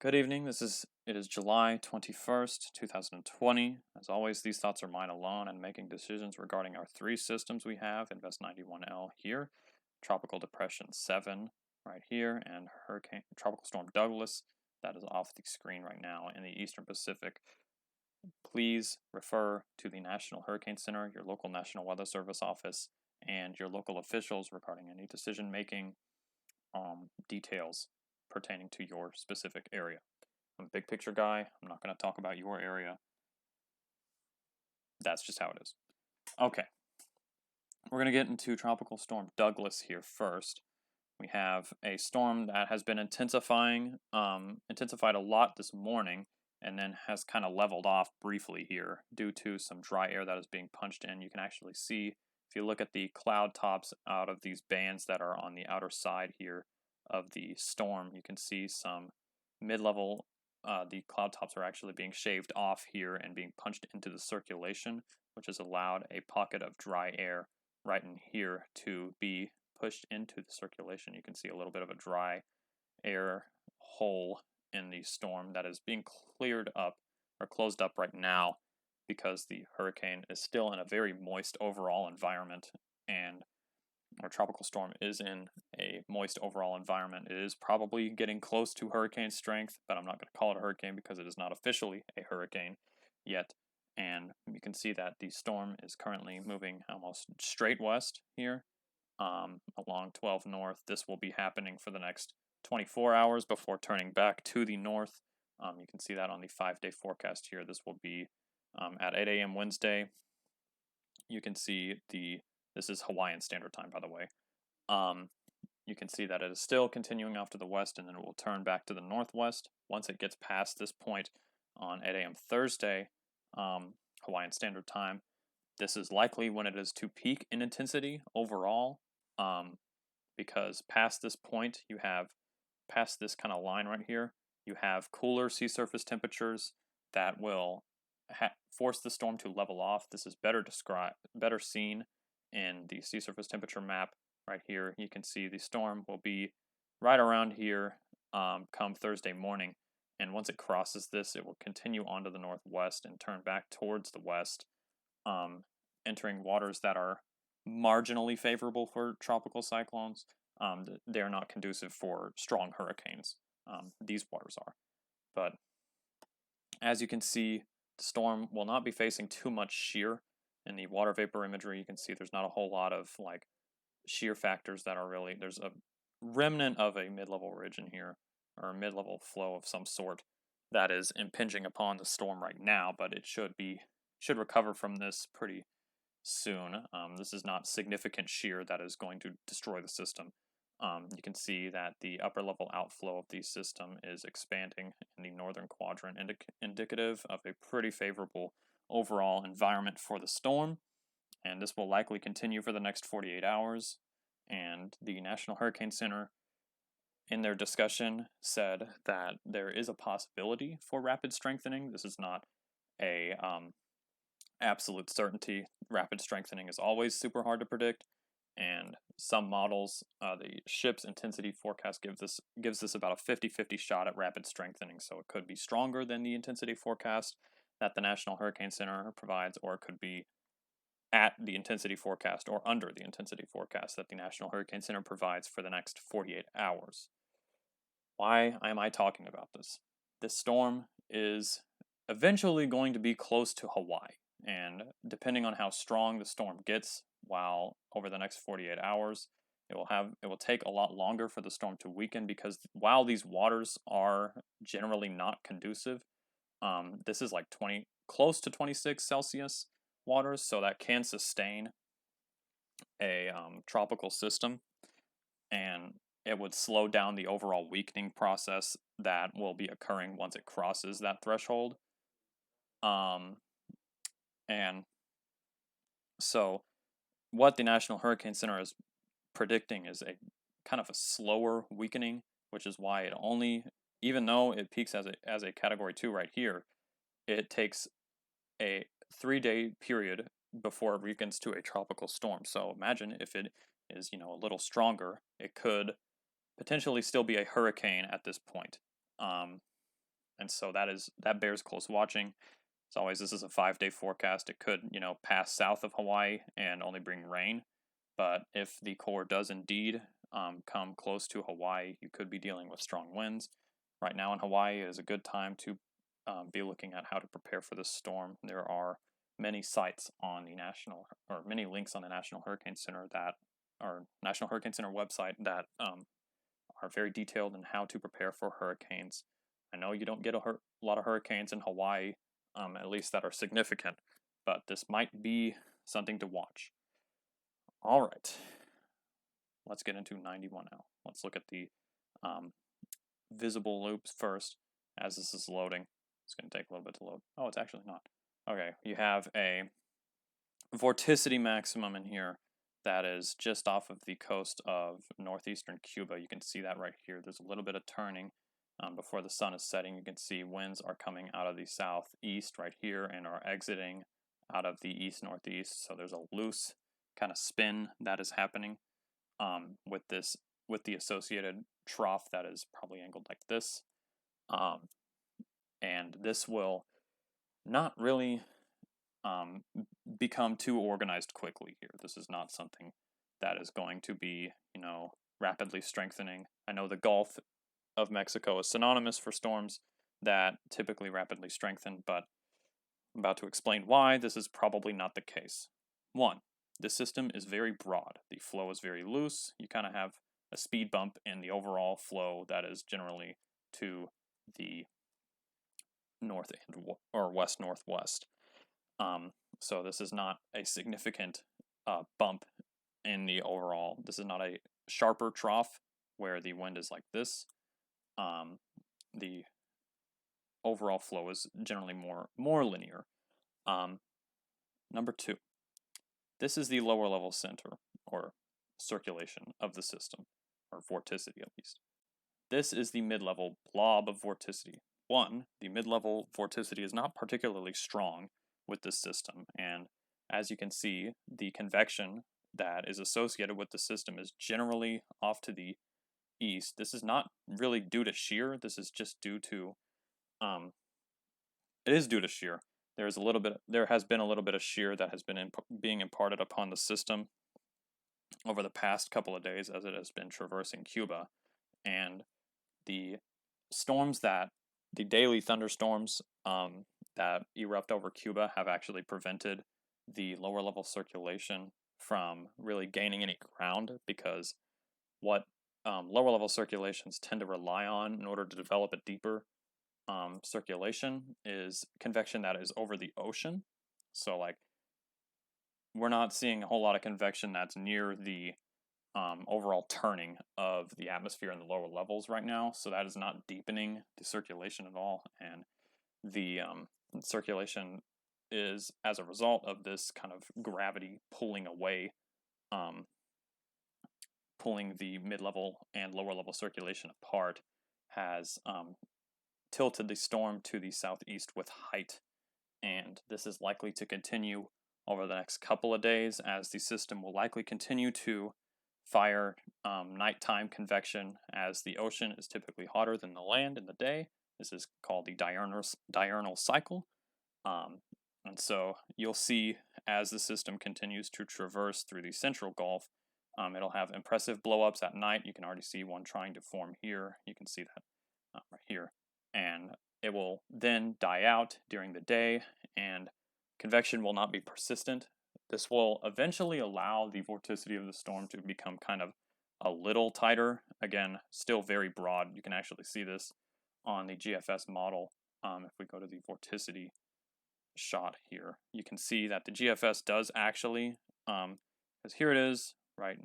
Good evening. It is July 21st, 2020. As always, these thoughts are mine alone and making decisions regarding our three systems we have, Invest 91L here, Tropical Depression 7 right here, and Tropical Storm Douglas that is off the screen right now in the Eastern Pacific. Please refer to the National Hurricane Center, your local National Weather Service office, and your local officials regarding any decision-making details pertaining to your specific area. I'm a big picture guy. I'm not going to talk about your area. That's just how it is. Okay. We're going to get into Tropical Storm Douglas here first. We have a storm that has been intensified a lot this morning, and then has kind of leveled off briefly here due to some dry air that is being punched in. You can actually see, if you look at the cloud tops out of these bands that are on the outer side here of the storm, you can see some mid-level, the cloud tops are actually being shaved off here and being punched into the circulation, which has allowed a pocket of dry air right in here to be pushed into the circulation. You can see a little bit of a dry air hole in the storm that is being cleared up or closed up right now because the hurricane is still in a very moist overall environment, and our tropical storm is in a moist overall environment. It is probably getting close to hurricane strength, but I'm not going to call it a hurricane because it is not officially a hurricane yet. And you can see that the storm is currently moving almost straight west here along 12 north. This will be happening for the next 24 hours before turning back to the north. You can see that on the 5-day forecast here. This will be at 8 a.m. Wednesday. You can see this is Hawaiian Standard Time, by the way. You can see that it is still continuing off to the west, and then it will turn back to the northwest once it gets past this point on 8 a.m. Thursday, Hawaiian Standard Time. This is likely when it is to peak in intensity overall, because past this point, you have past this kind of line right here, you have cooler sea surface temperatures that will force the storm to level off. This is better seen in the sea surface temperature map right here. You can see the storm will be right around here come Thursday morning, and once it crosses this, it will continue on to the northwest and turn back towards the west, entering waters that are marginally favorable for tropical cyclones. They are not conducive for strong hurricanes. These waters are. But as you can see, the storm will not be facing too much shear. In the water vapor imagery, you can see there's not a whole lot of like shear factors that are really, there's a remnant of a mid-level ridge in here, or a mid-level flow of some sort that is impinging upon the storm right now, but it should recover from this pretty soon. This is not significant shear that is going to destroy the system. You can see that the upper level outflow of the system is expanding in the northern quadrant, indicative of a pretty favorable overall environment for the storm, and this will likely continue for the next 48 hours. And the National Hurricane Center, in their discussion, said that there is a possibility for rapid strengthening. This is not a absolute certainty. Rapid strengthening is always super hard to predict, and some models, the ship's intensity forecast gives this about a 50-50 shot at rapid strengthening, so it could be stronger than the intensity forecast that the National Hurricane Center provides, or it could be at the intensity forecast or under the intensity forecast that the National Hurricane Center provides for the next 48 hours. Why am I talking about this? This storm is eventually going to be close to Hawaii, and depending on how strong the storm gets while over the next 48 hours, it will take a lot longer for the storm to weaken, because while these waters are generally not conducive, this is like close to 26 Celsius waters, so that can sustain a tropical system, and it would slow down the overall weakening process that will be occurring once it crosses that threshold. And so what the National Hurricane Center is predicting is a kind of a slower weakening, which is why it only, even though it peaks as a Category 2 right here, it takes a 3-day period before it weakens to a tropical storm. So imagine if it is, a little stronger, it could potentially still be a hurricane at this point. And so that bears close watching. As always, this is a 5-day forecast. It could, pass south of Hawaii and only bring rain. But if the core does indeed come close to Hawaii, you could be dealing with strong winds. Right now in Hawaii is a good time to be looking at how to prepare for this storm. There are many sites on the many links on the National Hurricane Center National Hurricane Center website that are very detailed in how to prepare for hurricanes. I know you don't get a lot of hurricanes in Hawaii, at least that are significant, but this might be something to watch. All right, let's get into 91 now. Let's look at the visible loops first as this is loading. It's going to take a little bit to load. Oh, it's actually not. Okay, you have a vorticity maximum in here that is just off of the coast of northeastern Cuba. You can see that right here. There's a little bit of turning before the sun is setting. You can see winds are coming out of the southeast right here and are exiting out of the east-northeast. So there's a loose kind of spin that is happening with the associated trough that is probably angled like this. And this will not really become too organized quickly here. This is not something that is going to be, rapidly strengthening. I know the Gulf of Mexico is synonymous for storms that typically rapidly strengthen, but I'm about to explain why this is probably not the case. 1, the system is very broad. The flow is very loose. You kind of have a speed bump in the overall flow that is generally to the north or west-northwest. So this is not a significant bump in the overall. This is not a sharper trough where the wind is like this. The overall flow is generally more linear. Number 2, this is the lower level center or circulation of the system, or vorticity at least. This is the mid-level blob of vorticity. 1, the mid-level vorticity is not particularly strong with this system, and as you can see, the convection that is associated with the system is generally off to the east. This is not really due to shear. This is just due to it is due to shear. There has been a little bit of shear that has been being imparted upon the system over the past couple of days as it has been traversing Cuba, and the daily thunderstorms that erupt over Cuba have actually prevented the lower level circulation from really gaining any ground, because what lower level circulations tend to rely on in order to develop a deeper circulation is convection that is over the ocean. So like we're not seeing a whole lot of convection that's near the overall turning of the atmosphere in the lower levels right now, so that is not deepening the circulation at all, and the circulation is as a result of this kind of gravity pulling away, pulling the mid-level and lower-level circulation apart, has tilted the storm to the southeast with height, and this is likely to continue over the next couple of days as the system will likely continue to fire nighttime convection, as the ocean is typically hotter than the land in the day. This is called the diurnal cycle. And so you'll see as the system continues to traverse through the central Gulf, it'll have impressive blowups at night. You can already see one trying to form here. You can see that right here. And it will then die out during the day, and convection will not be persistent. This will eventually allow the vorticity of the storm to become kind of a little tighter. Again, still very broad. You can actually see this on the GFS model. If we go to the vorticity shot here, you can see that the GFS does actually, because here it is, right